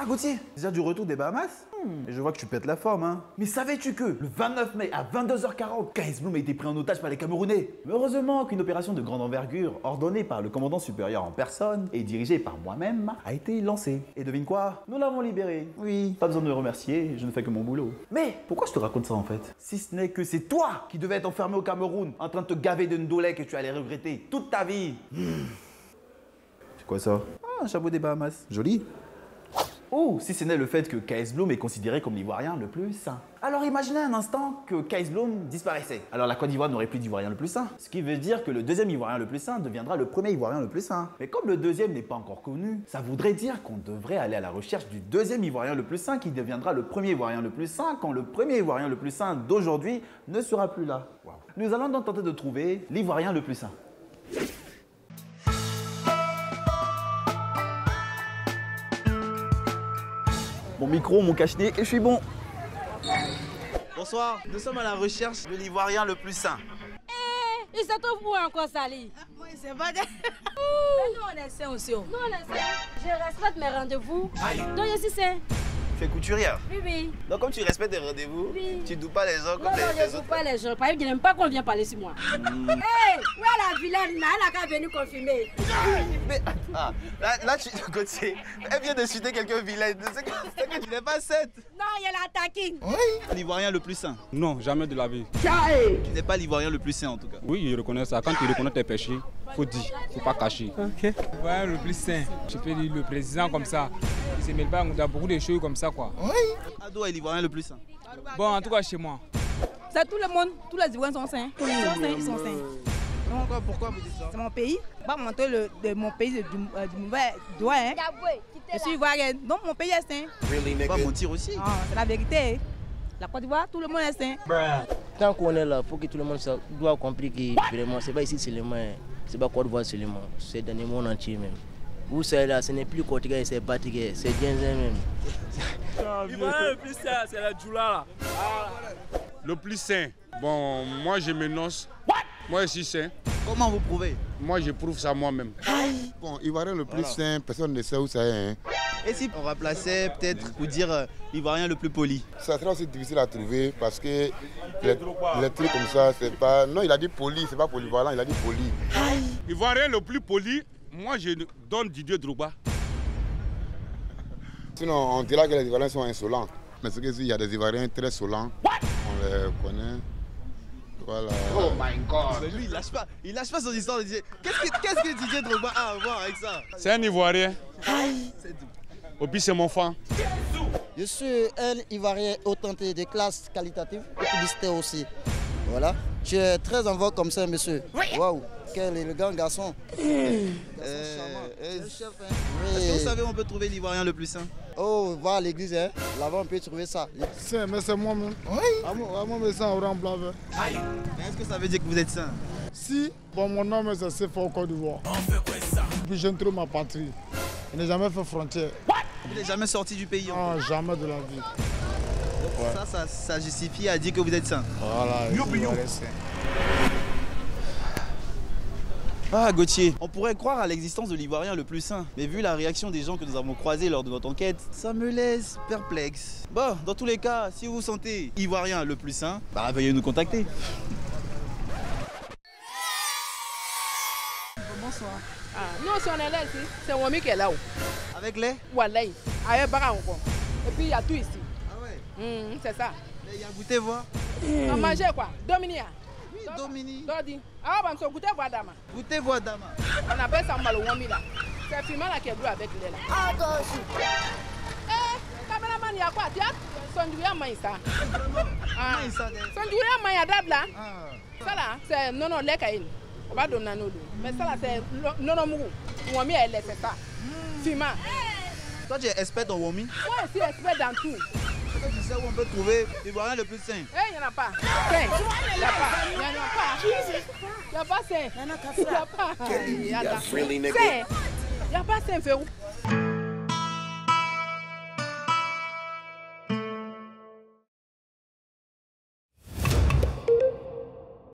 Ah Gauthier, déjà du retour des Bahamas? Et je vois que tu pètes la forme, hein. Mais savais-tu que le 29 mai à 22h40, KS Bloom a été pris en otage par les Camerounais? Mais heureusement qu'une opération de grande envergure, ordonnée par le commandant supérieur en personne et dirigée par moi-même, a été lancée. Et devine quoi? Nous l'avons libéré. Oui, pas besoin de me remercier, je ne fais que mon boulot. Mais pourquoi je te raconte ça en fait? Si ce n'est que c'est toi qui devais être enfermé au Cameroun, en train de te gaver de ndolé que tu allais regretter toute ta vie. C'est quoi ça? Ah, un chapeau des Bahamas. Joli. Oh, si ce n'est le fait que KS Bloom est considéré comme l'Ivoirien le plus sain. Alors imaginez un instant que KS Bloom disparaissait. Alors la Côte d'Ivoire n'aurait plus d'Ivoirien le plus sain. Ce qui veut dire que le deuxième Ivoirien le plus sain deviendra le premier Ivoirien le plus sain. Mais comme le deuxième n'est pas encore connu, ça voudrait dire qu'on devrait aller à la recherche du deuxième Ivoirien le plus sain qui deviendra le premier Ivoirien le plus sain quand le premier Ivoirien le plus sain d'aujourd'hui ne sera plus là. Wow. Nous allons donc tenter de trouver l'Ivoirien le plus sain. Mon micro, mon cache-nez et je suis bon. Bonsoir, nous sommes à la recherche de l'Ivoirien le plus sain. Il se trouve où encore, Sali? Oui, c'est pas de... Nous, on est sains aussi. Nous, on est sains. Je respecte mes rendez-vous. Donc, je suis sain. Tu es couturière? Oui, oui. Donc, comme tu respectes tes rendez-vous, oui. Tu ne doues pas les gens comme non, les autres? Non, je ne doue pas les gens. Par exemple, je n'aime pas qu'on vienne parler sur moi. Hé, où est la vilaine là? Elle a qu'à venir confirmer. Mais, là, tu... Gauthier, elle vient de citer quelqu'un vilain. C'est que tu n'es pas sainte. Non, il y a la taquine. Oui. L'Ivoirien le plus sain? Non, jamais de la vie. Tu n'es pas l'Ivoirien le plus sain en tout cas? Oui, je reconnais ça. Quand tu reconnais tes péchés, faut dire, faut pas cacher. Ok. Ouais, le plus sain. Je peux dire le président comme ça. Il se mêle pas dans beaucoup de choses comme ça quoi. Oui. Ado est l'Ivoirien le plus sain? Bon, en tout cas chez moi. C'est tout le monde, tous les Ivoiriens sont sains. Ils sont sains. Pourquoi vous dites ça? C'est mon pays. Pas monter de mon pays du mauvais doigt. Hein. Je suis ivoirienne, donc mon pays est sain. Really, pas mentir aussi. Ah, c'est la vérité. La Côte d'Ivoire, tout le monde est sain. Tant qu'on est là, il faut que tout le monde doit comprendre que vraiment, c'est pas ici seulement, c'est pas Côte d'Ivoire seulement, c'est dans le monde entier même. Vous savez là, ce n'est plus Côte-Ivoire, c'est Batigue, c'est Genzen même. Le plus sain, c'est la Djoula là. Le plus sain, bon, moi je m'énonce. Moi je suis sain. Comment vous prouvez? Moi je prouve ça moi-même. Bon, Ivoirien le plus sain, personne ne sait où ça est. Hein. Et si on remplaçait peut-être pour dire l'Ivoirien le plus poli? Ça sera aussi difficile à trouver parce que les trucs comme ça, c'est pas... Non, il a dit poli, c'est pas polyvalent, il a dit poli. Ivoirien le plus poli, moi je donne Didier Drogba. Sinon, on dira que les Ivoiriens sont insolents. Mais c'est que s'il y a des Ivoiriens très solents, on les connaît. Voilà. Oh my God! Mais lui, il lâche pas son histoire de Didier. Qu'est-ce que Didier Drogba a à voir avec ça? C'est un Ivoirien. C'est tout. Et puis c'est mon fan. Je suis un Ivoirien authentique de classe qualitative et publicitaire aussi. Voilà. Je suis très en vogue comme ça, monsieur. Waouh, quel élégant garçon. Est-ce que vous savez où on peut trouver l'Ivoirien le plus sain? Oh, va à l'église, hein. Là-bas on peut trouver ça. Mais c'est moi-même. Oui. Moi, je suis en rang blanc. Mais est-ce que ça veut dire que vous êtes sain? Si, bon, mon nom c'est Sefa au Côte d'Ivoire. Puis j'aime trop ma patrie. Je n'ai jamais fait frontière. Vous n'êtes jamais sorti du pays? Non, jamais de la vie. Donc ça justifie à dire que vous êtes sain? Voilà, Ah Gauthier, on pourrait croire à l'existence de l'Ivoirien le plus sain, mais vu la réaction des gens que nous avons croisés lors de notre enquête, ça me laisse perplexe. Bon, dans tous les cas, si vous vous sentez Ivoirien le plus sain, bah veuillez nous contacter. Bonsoir. Non, si on est là ici, c'est Wami qui est là-haut. Avec les? Voilà, avec Bara encore. Et puis il y a tout ici. Ah ouais? C'est ça. Il y a goûté voir? On mangeait quoi? Domini. Oui, Domini. Dodi. Ah, on se goûter voir Dama. Goûtez voir Dama. On appelle ça Mbalo Wami là. C'est Fima là qui est bleu avec lui là. Ah, toi aussi. Caméraman, il y a quoi? Tu as son duya maïsa. Son duya maïsa dab là. Ça là, c'est non lait kaïn. On va donner nous. Mais ça là, c'est non mougou. Wami elle est ça. Fima. Toi tu es expert en Wami? Ouais, je suis expert dans tout. Est-ce que tu sais où on peut trouver l'Ivoirien le plus sain? Il n'y en a pas. Il n'y a pas. Il n'y en a pas. Il n'y a pas sain. Il n'y a pas. Il n'y a pas sain. Il n'y a pas sain.